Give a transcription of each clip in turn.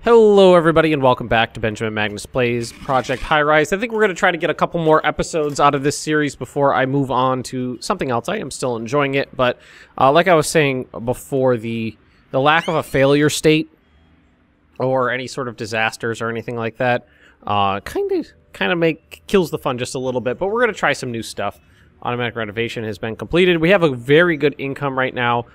Hello everybody and welcome back to Benjamin Magnus Plays Project Highrise. I think we're going to try to get a couple more episodes out of this series before I move on to something else. I am still enjoying it, but like I was saying before, the lack of a failure state or any sort of disasters or anything like that kind of kills the fun just a little bit, but we're going to try some new stuff. Automatic renovation has been completed. We have a very good income right now.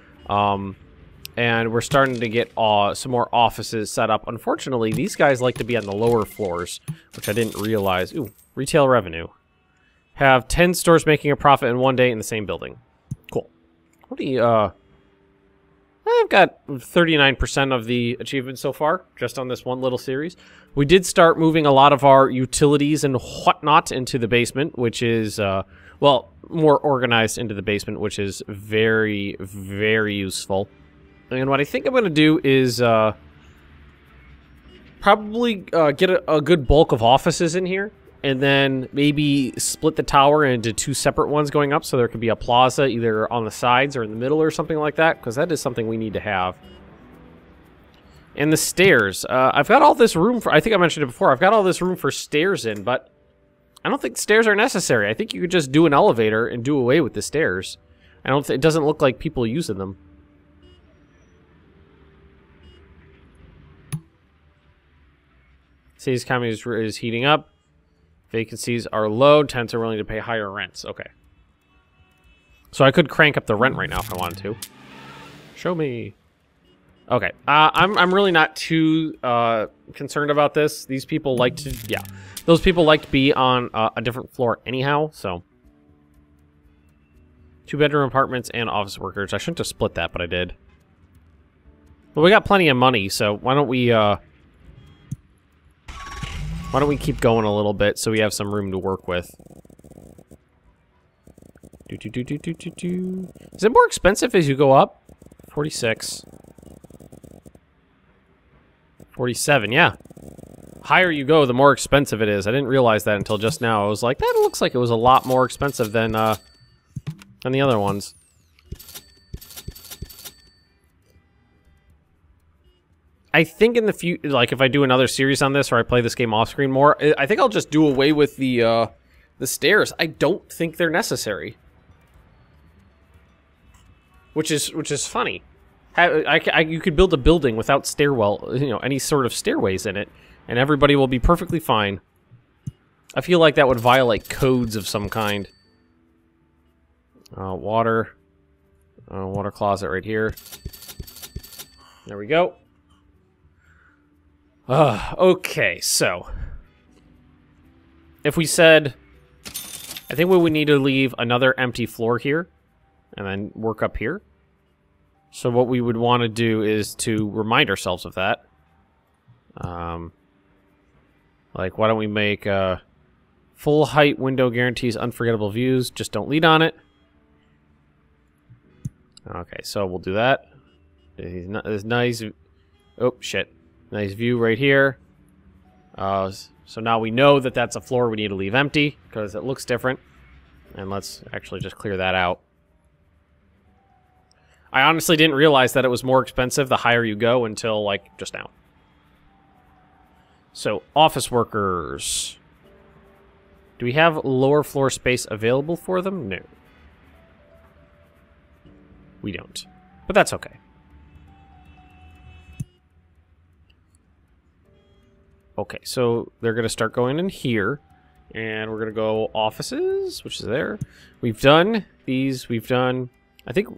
And we're starting to get some more offices set up. Unfortunately, these guys like to be on the lower floors, which I didn't realize. Ooh, retail revenue. Have 10 stores making a profit in one day in the same building. Cool. What do you, I've got 39% of the achievements so far, just on this one little series. We did start moving a lot of our utilities and whatnot into the basement, which is, well, more organized into the basement, which is very, very useful. And what I think I'm going to do is probably get a good bulk of offices in here, and then maybe split the tower into two separate ones going up, so there could be a plaza either on the sides or in the middle or something like that, because that is something we need to have. And the stairs. I've got all this room for, I think I mentioned it before, I've got all this room for stairs in, but I don't think stairs are necessary. I think you could just do an elevator and do away with the stairs. It doesn't look like people using them. City's economy is heating up. Vacancies are low. Tenants are willing to pay higher rents. Okay. So I could crank up the rent right now if I wanted to. Show me. Okay. I'm really not too concerned about this. These people like to... Yeah. Those people like to be on a different floor anyhow, so... 2-bedroom apartments and office workers. I shouldn't have split that, but I did. But we got plenty of money, so why don't we... Why don't we keep going a little bit so we have some room to work with? Is it more expensive as you go up? 46. 47, yeah. Higher you go, the more expensive it is. I didn't realize that until just now. I was like, that looks like it was a lot more expensive than the other ones. I think in the future, like if I do another series on this or I play this game off screen more, I think I'll just do away with the stairs. I don't think they're necessary, which is funny. You could build a building without stairwell, any sort of stairways in it, and everybody will be perfectly fine. I feel like that would violate codes of some kind. Water closet right here. There we go. Okay, so if we said, I think we would need to leave another empty floor here and then work up here. So what we would want to do is to remind ourselves of that. Like, why don't we make full height window guarantees unforgettable views, just don't lead on it. Okay, so we'll do that. There's nice, oh shit. Nice view right here. So now we know that that's a floor we need to leave empty because it looks different. And let's actually just clear that out. I honestly didn't realize that it was more expensive the higher you go until, like, just now. So, office workers. Do we have lower floor space available for them? No. We don't. But that's okay. Okay, so they're going to start going in here, and we're going to go offices, which is there. We've done these, we've done, I think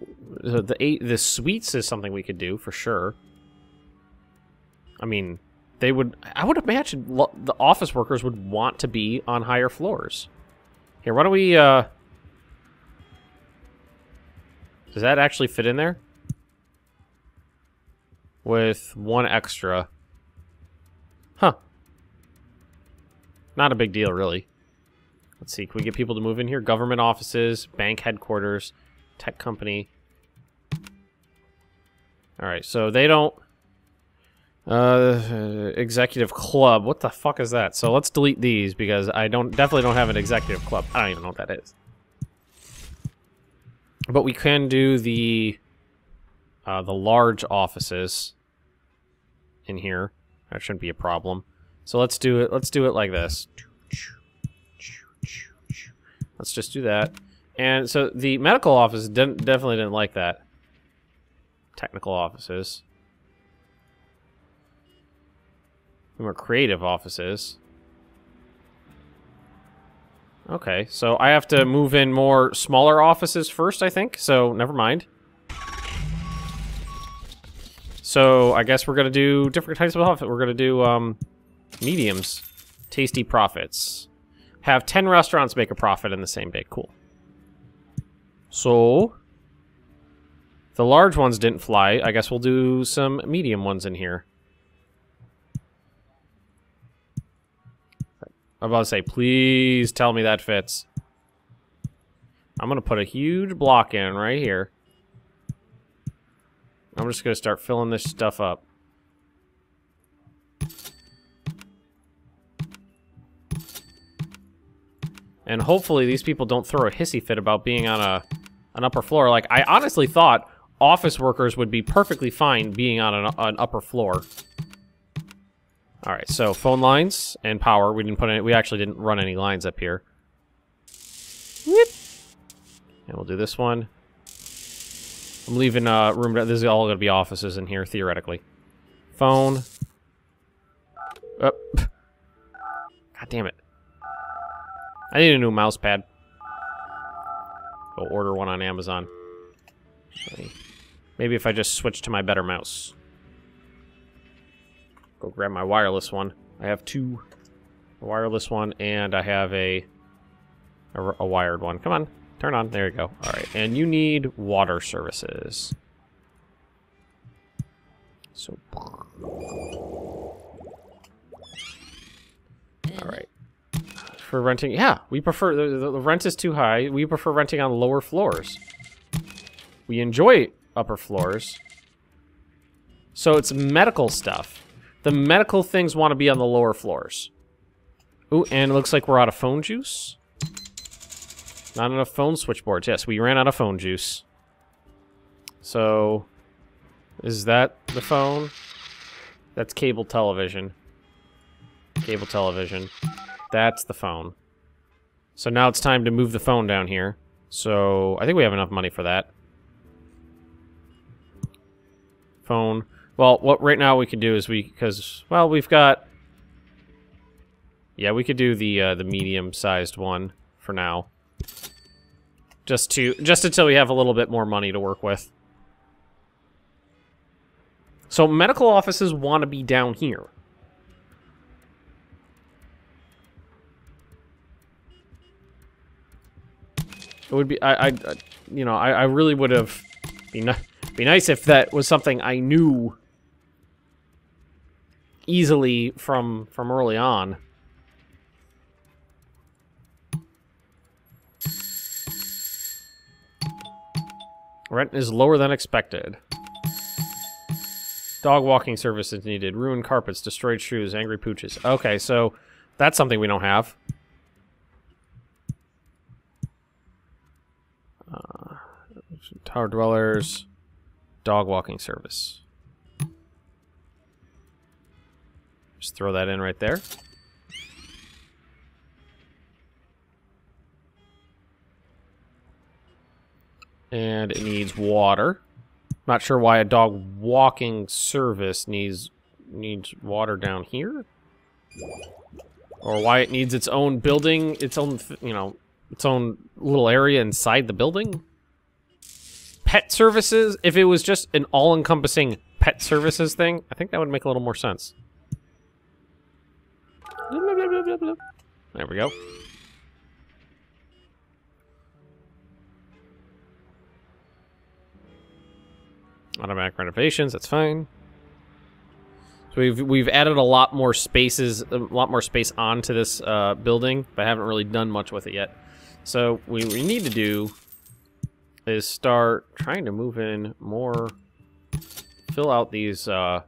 the suites is something we could do for sure. I mean, I would imagine the office workers would want to be on higher floors. Here, why don't we, does that actually fit in there? With one extra. Huh. Not a big deal, really. Let's see, can we get people to move in here? Government offices, bank headquarters, tech company. Alright, so they don't... executive club. What the fuck is that? So let's delete these, because I definitely don't have an executive club. I don't even know what that is. But we can do the large offices in here. That shouldn't be a problem. So let's do it. Let's do it like this. Let's just do that. And so the medical office definitely didn't like that. Technical offices. More creative offices. Okay, so I have to move in more smaller offices first, I think. So never mind. So I guess we're gonna do different types of office. We're gonna do mediums, tasty profits. Have 10 restaurants make a profit in the same day. Cool. So the large ones didn't fly. I guess we'll do some medium ones in here. I'm about to say, please tell me that fits. I'm gonna put a huge block in right here. I'm just gonna start filling this stuff up. And hopefully these people don't throw a hissy fit about being on an upper floor. Like, I honestly thought office workers would be perfectly fine being on an upper floor. All right, so phone lines and power. We didn't put any. We actually didn't run any lines up here. Whoop. And we'll do this one. I'm leaving room. This is all going to be offices in here theoretically. Phone. Oh. God damn it! I need a new mouse pad. Go order one on Amazon. Maybe if I just switch to my better mouse. Go grab my wireless one. I have two. A wireless one, and I have a wired one. Come on, turn on. There you go. All right, and you need water services. So, all right. For renting, yeah, we prefer the rent is too high. We prefer renting on lower floors. We enjoy upper floors. So it's medical stuff. The medical things want to be on the lower floors. Ooh, and it looks like we're out of phone juice. Not enough phone switchboards. Yes, we ran out of phone juice. So, is that the phone? That's cable television. Cable television. That's the phone. So now it's time to move the phone down here. So, I think we have enough money for that. Phone. Well, what right now we could do is because we've got, yeah, we could do the medium-sized one for now, just until we have a little bit more money to work with. So medical offices want to be down here. It would be I really would have be nice if that was something I knew easily from early on. Rent is lower than expected. Dog walking service is needed. Ruined carpets, destroyed shoes, angry pooches. Okay, so that's something we don't have. Tower dwellers, dog walking service. Just throw that in right there. And it needs water. Not sure why a dog walking service needs water down here. Or why it needs its own building, its own, its own little area inside the building. Pet services, if it was just an all-encompassing pet services thing, I think that would make a little more sense. There we go. Automatic renovations, that's fine. So we've added a lot more space onto this building, but I haven't really done much with it yet. So what we need to do is start trying to move in more, fill out these, let's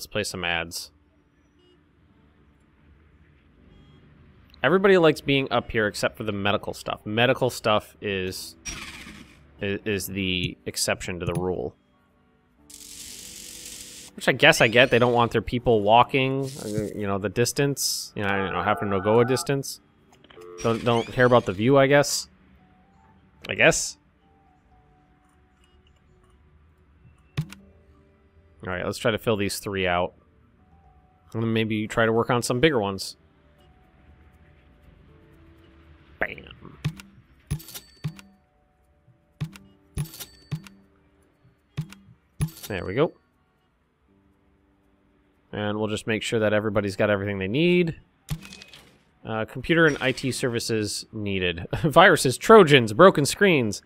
play some ads. Everybody likes being up here except for the medical stuff. Medical stuff is the exception to the rule. Which I guess I get. They don't want their people walking, you know, the distance. You know, having to go a distance. Don't care about the view, I guess. I guess. Alright, let's try to fill these 3 out. And then maybe try to work on some bigger ones. Bam. There we go. And we'll just make sure that everybody's got everything they need. Computer and IT services needed. Viruses, Trojans, broken screens.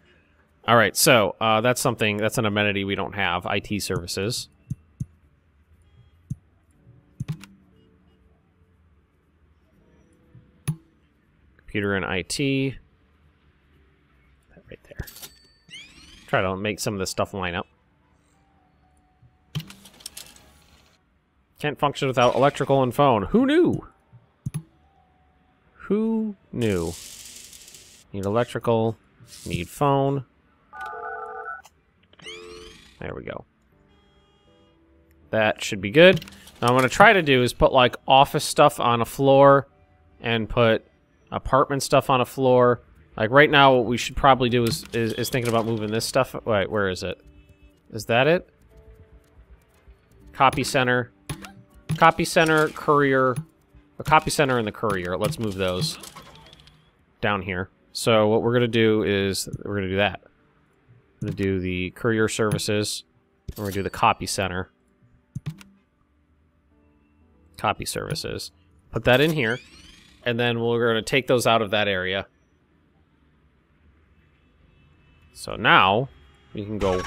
Alright, so that's something, that's an amenity we don't have. IT services. Computer and IT. That right there. Try to make some of this stuff line up. Can't function without electrical and phone. Who knew? Who knew? Need electrical, need phone. There we go. That should be good. Now what I'm going to try to do is put like office stuff on a floor and put apartment stuff on a floor. Like right now what we should probably do is thinking about moving this stuff. Wait, where is it? Is that it? Copy center. Copy center, courier. A copy center and the courier. Let's move those down here. So what we're going to do is we're going to do that. We're going to do the courier services. And we're going to do the copy center. Copy services. Put that in here. And then we're going to take those out of that area. So now we can go...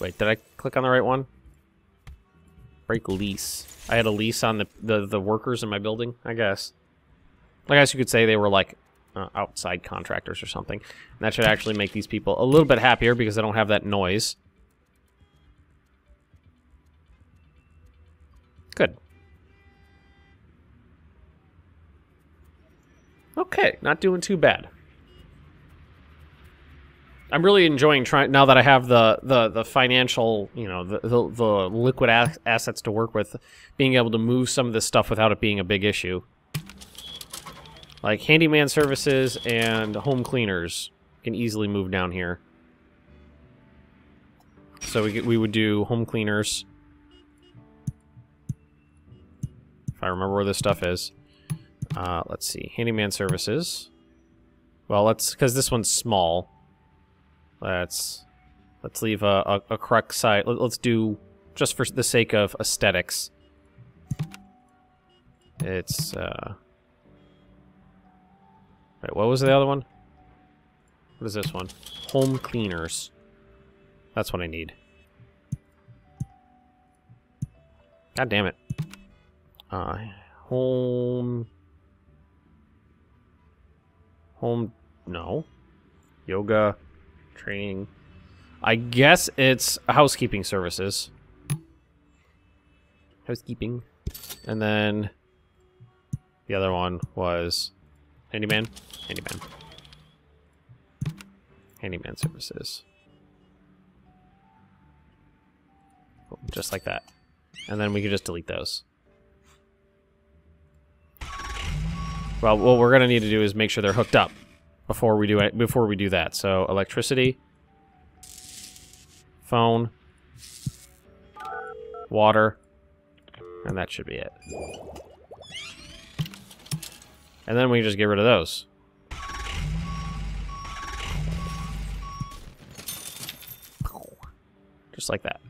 Wait, did I click on the right one? Break lease. I had a lease on the workers in my building, I guess. I guess you could say they were like outside contractors or something. And that should actually make these people a little bit happier because they don't have that noise. Good. Okay, not doing too bad. I'm really enjoying trying now that I have the financial, you know, the liquid assets to work with, being able to move some of this stuff without it being a big issue. Like handyman services and home cleaners can easily move down here. So we would do home cleaners. If I remember where this stuff is. Let's see, handyman services. Well, because this one's small. Let's leave a correct side. Let's do, just for the sake of aesthetics. It's, wait, what was the other one? What is this one? Home cleaners. That's what I need. God damn it. Home, no. Yoga. Training. I guess it's housekeeping services. Housekeeping. And then the other one was handyman. Handyman. Handyman services. Just like that. And then we can just delete those. Well, what we're going to need to do is make sure they're hooked up before we do it, before we do that. So electricity, phone, water, and that should be it. And then we can just get rid of those. Just like that.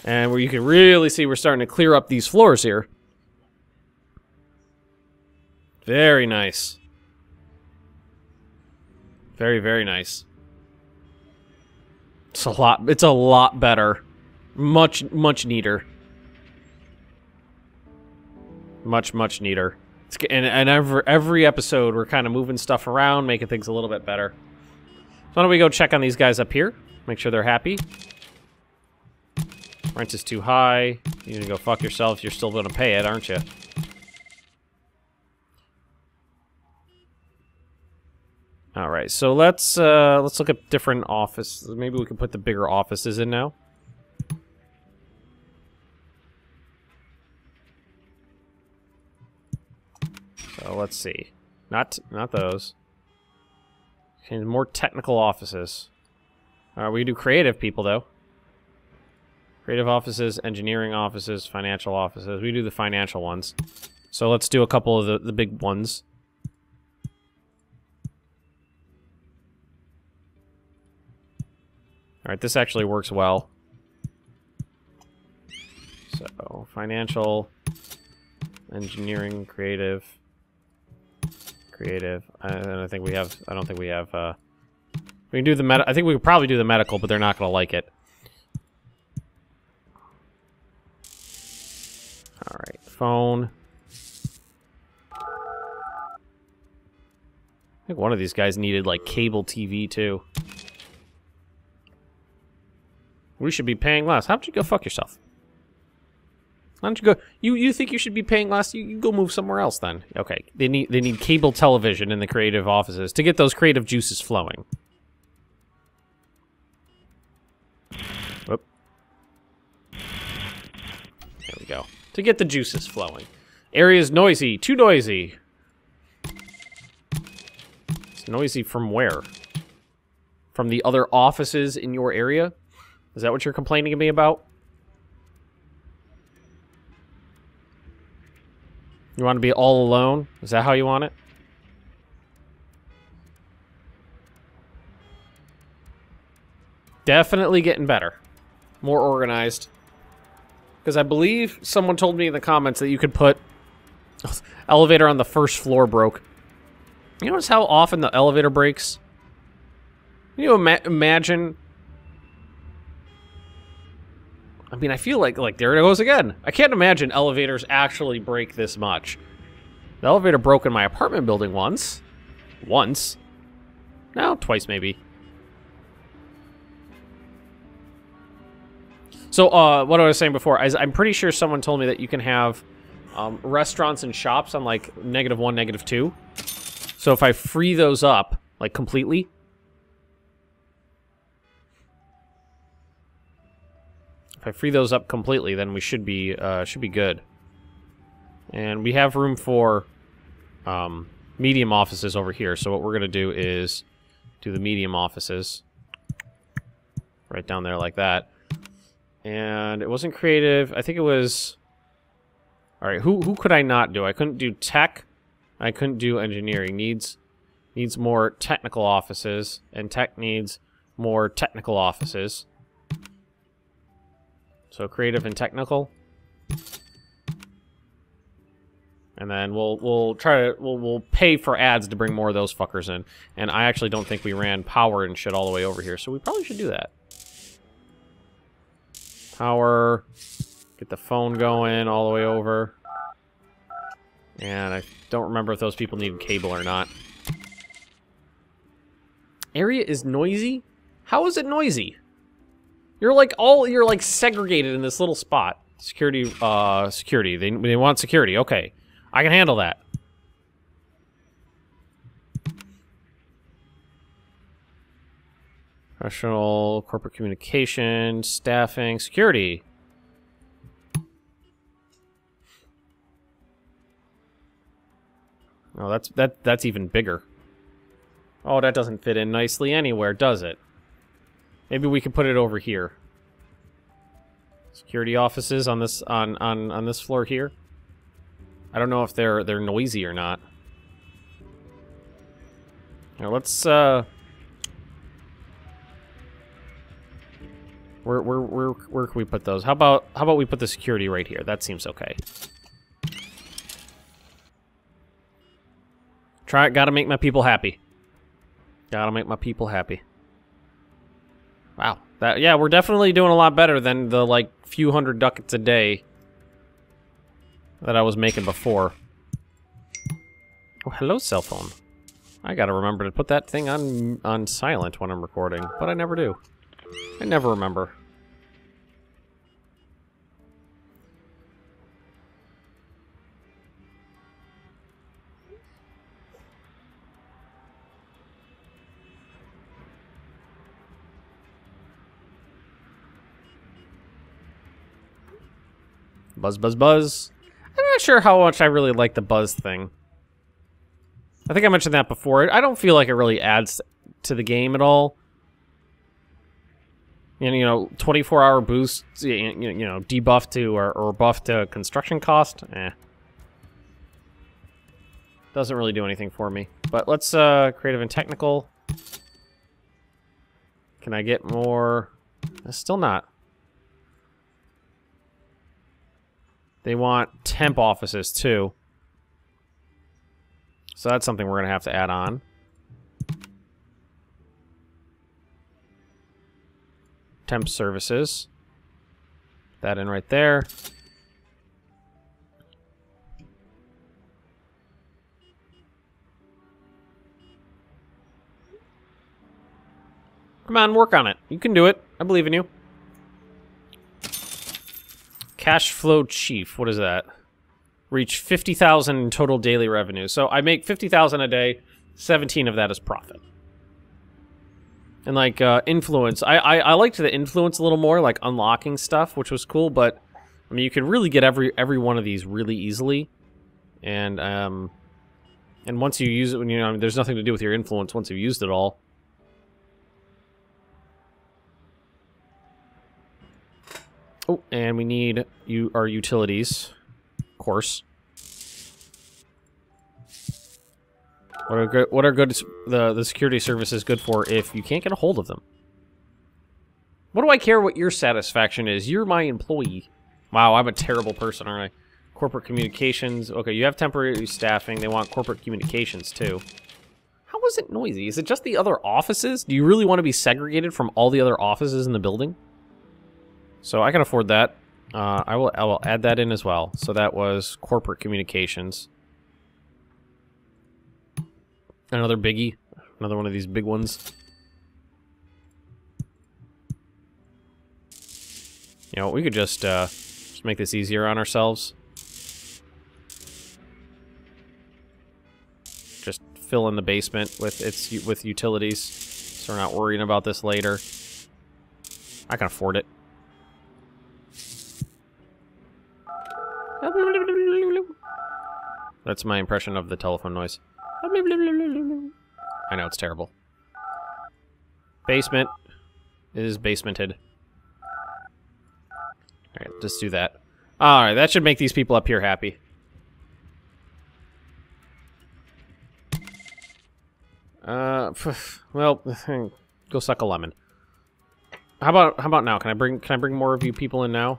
And where you can really see we're starting to clear up these floors here. Very nice. Very, very nice. It's a lot better. Much neater. Much neater. And every episode we're kind of moving stuff around, making things a little bit better. So why don't we go check on these guys up here? Make sure they're happy. Rent is too high. You need to go fuck yourself. You're still going to pay it, aren't you? Alright, right, so let's look at different offices. Maybe we can put the bigger offices in now. So let's see. Not those. Okay, more technical offices. We do creative people though. Creative offices, engineering offices, financial offices. We do the financial ones. So let's do a couple of the big ones. Alright, this actually works well. So, financial, engineering, creative. And I think we have, I don't think we have, we can do the I think we could probably do the medical, but they're not going to like it. Alright, phone. I think one of these guys needed, like, cable TV, too. We should be paying less. How about you go fuck yourself? Why don't you go... You think you should be paying less? You go move somewhere else, then. Okay, they need cable television in the creative offices to get those creative juices flowing. Whoop. There we go. To get the juices flowing. Area's noisy. Too noisy. It's noisy from where? From the other offices in your area? Is that what you're complaining to me about? You want to be all alone? Is that how you want it? Definitely getting better. More organized. Because I believe someone told me in the comments that you could put... elevator on the first floor broke. You notice how often the elevator breaks? Can you imagine... I mean, I feel like there it goes again. I can't imagine elevators actually break this much. The elevator broke in my apartment building once. Once. No, twice maybe. So, what I was saying before, I'm pretty sure someone told me that you can have restaurants and shops on, like, -1, -2. So if I free those up, like, completely... If I free those up completely, then we should be good. And we have room for medium offices over here. So what we're gonna do is do the medium offices right down there like that. And it wasn't creative. I think it was. All right, who could I not do? I couldn't do tech. I couldn't do engineering. Needs more technical offices, and tech needs more technical offices. So creative and technical, and then we'll pay for ads to bring more of those fuckers in. And I actually don't think we ran power and shit all the way over here, so we probably should do that. Power, get the phone going all the way over, and I don't remember if those people needed cable or not. Area is noisy? How is it noisy? You're like segregated in this little spot. Security, security. They want security. Okay. I can handle that. Professional, corporate communication, staffing, security. Oh, that's even bigger. Oh, that doesn't fit in nicely anywhere, does it? Maybe we could put it over here. Security offices on this on this floor here. I don't know if they're noisy or not. Now let's where can we put those? How about we put the security right here? That seems okay. Gotta make my people happy. Gotta make my people happy. Wow. Yeah, we're definitely doing a lot better than the, like, few hundred ducats a day that I was making before. Oh, hello, cell phone. I gotta remember to put that thing on silent when I'm recording, but I never do. I never remember. Buzz, buzz, buzz. I'm not sure how much I really like the buzz thing. I think I mentioned that before. I don't feel like it really adds to the game at all. And, you know, 24-hour boost, you know, debuff to or buff to construction cost. Doesn't really do anything for me. But let's creative and technical. Can I get more? Still not. They want temp offices too. So that's something we're gonna have to add on. Temp services. That in right there. Come on, work on it. You can do it. I believe in you. Cash flow chief. What is that? Reach 50,000 in total daily revenue. So I make 50,000 a day. 17 of that is profit. And like influence, I liked the influence a little more, like unlocking stuff, which was cool. But I mean, you can really get every one of these really easily, and once you use it, when you know, I mean, there's nothing to do with your influence once you've used it all. Oh, and we need our utilities, of course. What are good the security services good for if you can't get a hold of them? What do I care what your satisfaction is? You're my employee. Wow, I'm a terrible person, aren't I? Corporate communications. Okay, you have temporary staffing. They want corporate communications too. How is it noisy? Is it just the other offices? Do you really want to be segregated from all the other offices in the building? So I can afford that. I will add that in as well. So that was corporate communications. Another biggie. Another one of these big ones. You know, we could just make this easier on ourselves. Just fill in the basement with utilities, so we're not worrying about this later. I can afford it. That's my impression of the telephone noise. I know, it's terrible. Basement. It is basemented. Alright, just do that. Alright, that should make these people up here happy. Well, go suck a lemon. How about now? Can I bring more of you people in now?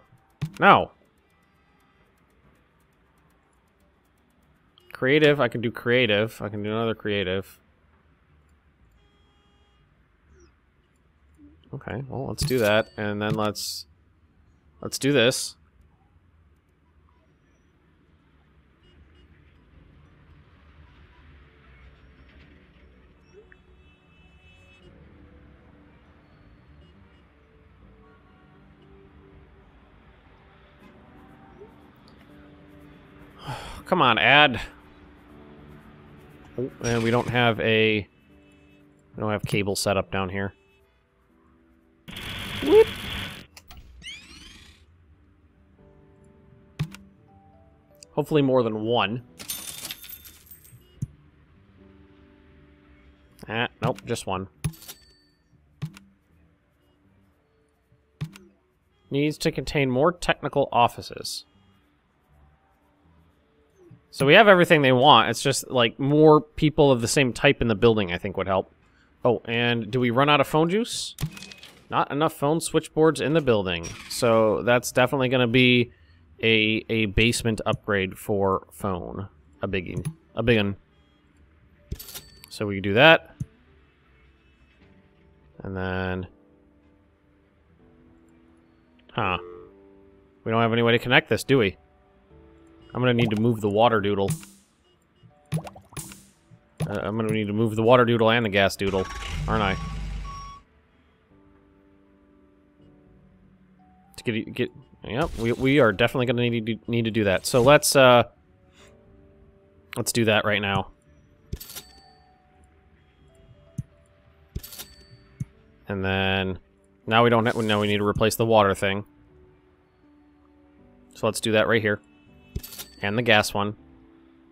No. Creative, I can do creative. I can do another creative. Okay, well, let's do that, and then let's do this. Come on, add. Oh, and we don't have cable set up down here. Whoop. Hopefully more than one. Nope, just one. Needs to contain more technical offices. So we have everything they want. It's just, like, more people of the same type in the building, I think, would help. Oh, and do we run out of phone juice? Not enough phone switchboards in the building. So that's definitely going to be a basement upgrade for phone. A big one. So we do that. And then... Huh. We don't have any way to connect this, do we? I'm gonna need to move the water doodle. I'm gonna need to move the water doodle and the gas doodle, aren't I? To get yep, we are definitely gonna need to do that. So let's do that right now. And then now we don't have, now we need to replace the water thing. So let's do that right here. And the gas one.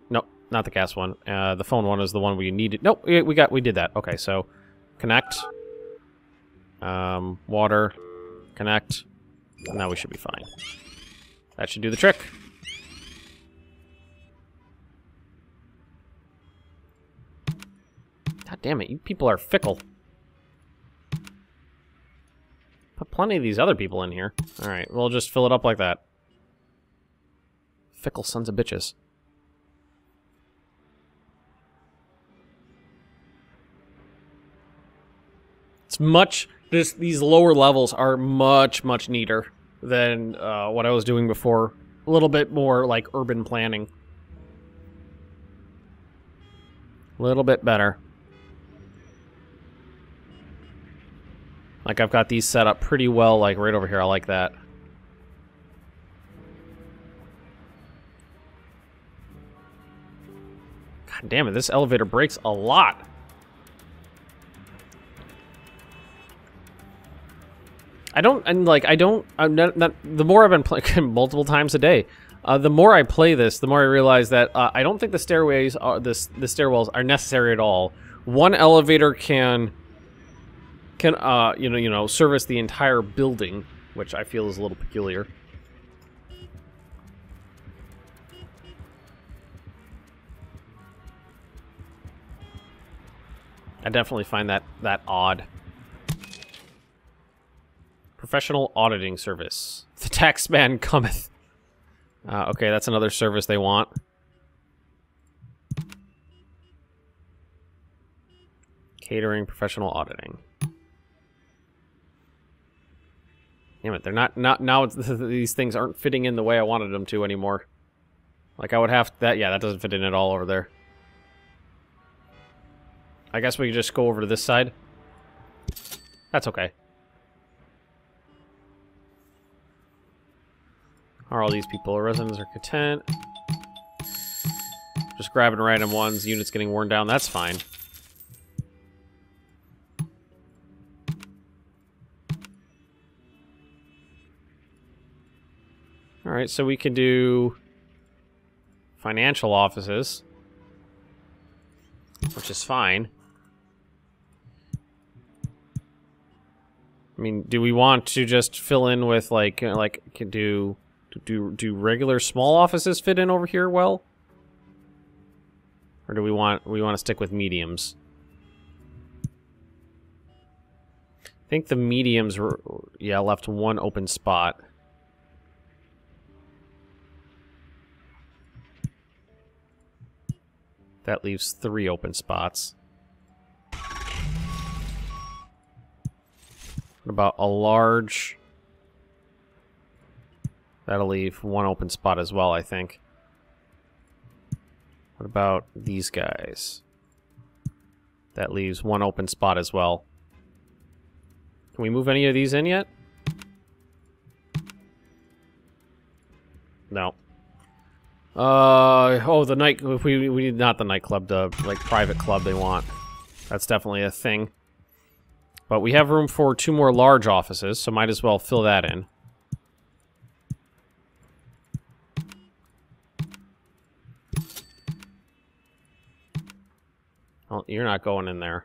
Nope, not the gas one. The phone one is the one we needed. Nope, we did that. Okay, so connect. Water. Connect. And now we should be fine. That should do the trick. God damn it, you people are fickle. Put plenty of these other people in here. Alright, we'll just fill it up like that. Fickle sons of bitches. It's much... These lower levels are much, much neater than what I was doing before. A little bit more like urban planning. A little bit better. Like, I've got these set up pretty well, like, right over here. I like that. God damn it, this elevator breaks a lot. The more I've been playing multiple times a day, the more I play this, the more I realize that I don't think the stairways are, the stairwells are necessary at all. One elevator can service the entire building, which I feel is a little peculiar. I definitely find that odd. Professional auditing service. The taxman cometh. Okay, that's another service they want. Catering, professional auditing. Damn it, they're not now these things aren't fitting in the way I wanted them to anymore. Like I would have that, yeah, that doesn't fit in at all over there. I guess we could just go over to this side. That's okay. Are all these people? Residents are content. Just grabbing random ones, units getting worn down, that's fine. Alright, so we can do financial offices, which is fine. I mean, do we want to just fill in with like do regular small offices fit in over here well? Or do we want to stick with mediums? I think the mediums were, yeah, left one open spot. That leaves 3 open spots. What about a large? That'll leave 1 open spot as well, I think. What about these guys? That leaves 1 open spot as well. Can we move any of these in yet? No. Oh, the night... We need not the nightclub, the, like, private club they want. That's definitely a thing. But we have room for 2 more large offices, so might as well fill that in. Oh, you're not going in there.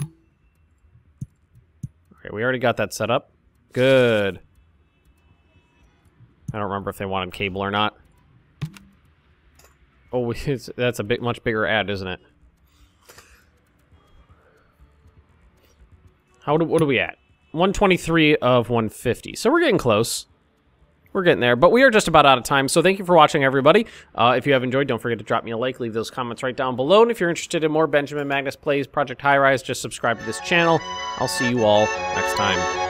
Okay, we already got that set up. Good. I don't remember if they wanted cable or not. Oh, that's a much bigger ad, isn't it? What are we at? 123 of 150. So we're getting close. We're getting there, but we are just about out of time. So thank you for watching, everybody. If you have enjoyed, don't forget to drop me a like. Leave those comments right down below. And if you're interested in more Benjamin Magnus Plays Project Highrise, just subscribe to this channel. I'll see you all next time.